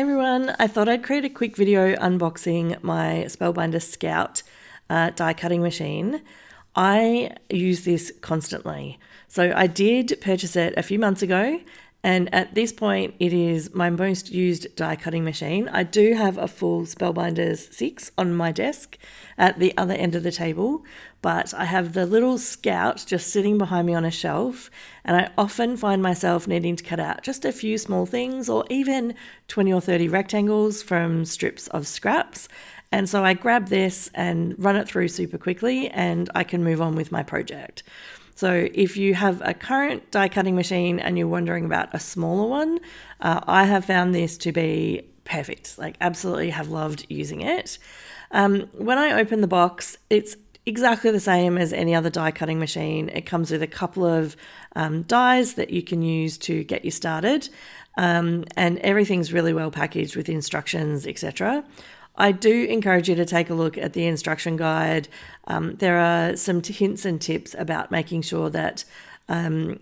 Hey everyone, I thought I'd create a quick video unboxing my Spellbinder Scout die cutting machine. I use this constantly. So I did purchase it a few months ago, and at this point it is my most used die cutting machine. I do have a full Spellbinders 6 on my desk at the other end of the table, but I have the little Scout just sitting behind me on a shelf, and I often find myself needing to cut out just a few small things or even 20 or 30 rectangles from strips of scraps. And so I grab this and run it through super quickly, and I can move on with my project. So if you have a current die cutting machine and you're wondering about a smaller one, I have found this to be perfect. Like, absolutely have loved using it. When I open the box, it's exactly the same as any other die cutting machine. It comes with a couple of dies that you can use to get you started, and everything's really well packaged with instructions, etc. I do encourage you to take a look at the instruction guide. There are some hints and tips about making sure that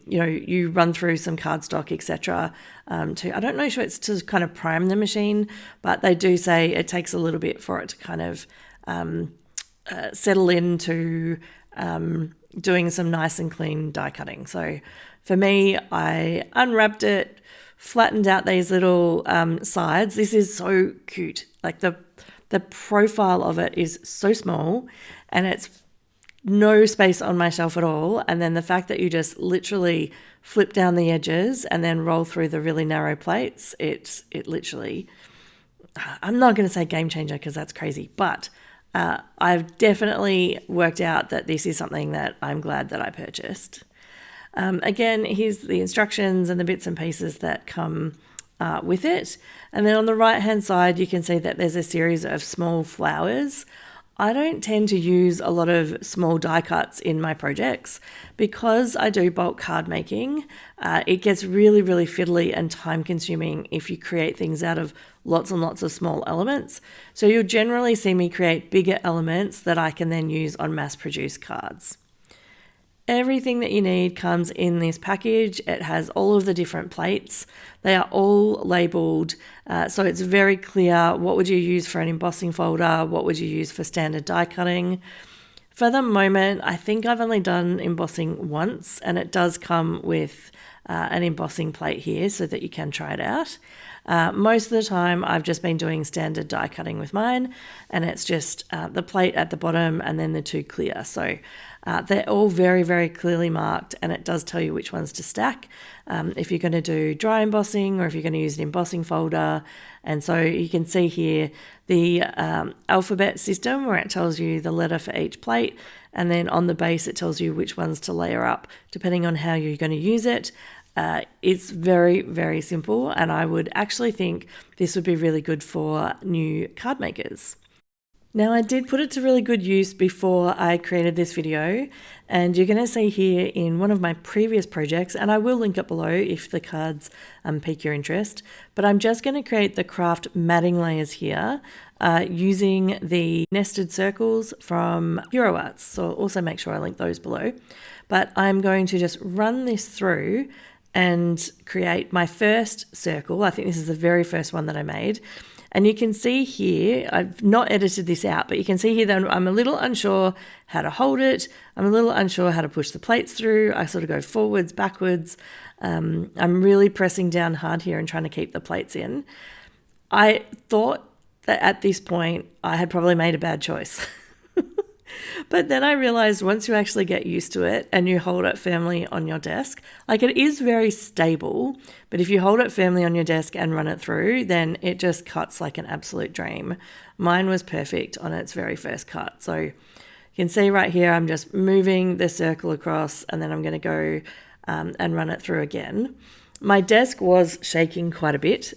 you run through some cardstock, etc. I don't know sure it's to kind of prime the machine, but they do say it takes a little bit for it to kind of settle into doing some nice and clean die cutting. So for me, I unwrapped it, flattened out these little sides. This is so cute. Like the profile of it is so small, and it's no space on my shelf at all. And then the fact that you just literally flip down the edges and then roll through the really narrow plates, it literally, I'm not going to say game changer because that's crazy, but I've definitely worked out that this is something that I'm glad that I purchased. Again, here's the instructions and the bits and pieces that come with it. And then on the right hand side, you can see that there's a series of small flowers. I don't tend to use a lot of small die cuts in my projects because I do bulk card making. It gets really, really fiddly and time consuming if you create things out of lots and lots of small elements. So you'll generally see me create bigger elements that I can then use on mass produced cards. Everything that you need comes in this package. It has all of the different plates. They are all labelled, so it's very clear what would you use for an embossing folder, what would you use for standard die cutting. For the moment, I think I've only done embossing once, and it does come with an embossing plate here so that you can try it out. Most of the time, I've just been doing standard die cutting with mine, and it's just the plate at the bottom and then the two clear. So they're all very, very clearly marked, and it does tell you which ones to stack if you're going to do dry embossing or if you're going to use an embossing folder. And so you can see here the alphabet system where it tells you the letter for each plate, and then on the base it tells you which ones to layer up depending on how you're going to use it. It's very, very simple, and I would actually think this would be really good for new card makers. Now, I did put it to really good use before I created this video, and you're going to see here in one of my previous projects, and I will link it below if the cards pique your interest, but I'm just going to create the craft matting layers here using the nested circles from Hero Arts, so I'll also make sure I link those below. But I'm going to just run this through and create my first circle. I think this is the very first one that I made. And you can see here, I've not edited this out, but you can see here that I'm a little unsure how to hold it. I'm a little unsure how to push the plates through. I sort of go forwards, backwards. I'm really pressing down hard here and trying to keep the plates in. I thought that at this point, I had probably made a bad choice. But then I realized once you actually get used to it and you hold it firmly on your desk, like, it is very stable, but if you hold it firmly on your desk and run it through, then it just cuts like an absolute dream. Mine was perfect on its very first cut. So you can see right here, I'm just moving the circle across, and then I'm going to go and run it through again. My desk was shaking quite a bit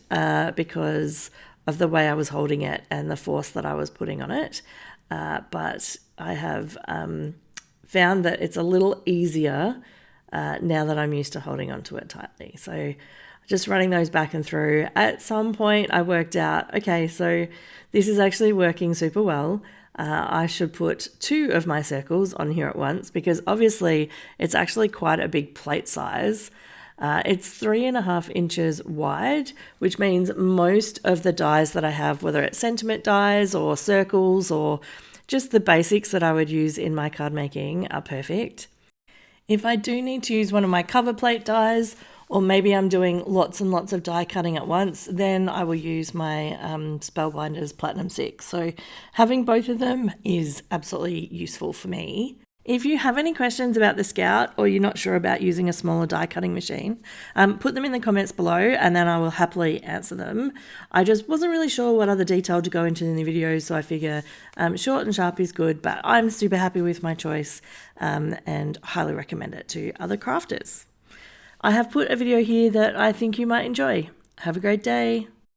because of the way I was holding it and the force that I was putting on it. But I have found that it's a little easier now that I'm used to holding onto it tightly. So just running those back and through. At some point I worked out, okay, so this is actually working super well. I should put 2 of my circles on here at once because obviously it's actually quite a big plate size. It's 3.5 inches wide, which means most of the dies that I have, whether it's sentiment dies or circles or just the basics that I would use in my card making, are perfect. If I do need to use one of my cover plate dies, or maybe I'm doing lots and lots of die cutting at once, then I will use my Spellbinders Platinum 6. So having both of them is absolutely useful for me. If you have any questions about the Scout, or you're not sure about using a smaller die cutting machine, put them in the comments below and then I will happily answer them. I just wasn't really sure what other detail to go into in the video, so I figure short and sharp is good, but I'm super happy with my choice and highly recommend it to other crafters. I have put a video here that I think you might enjoy. Have a great day.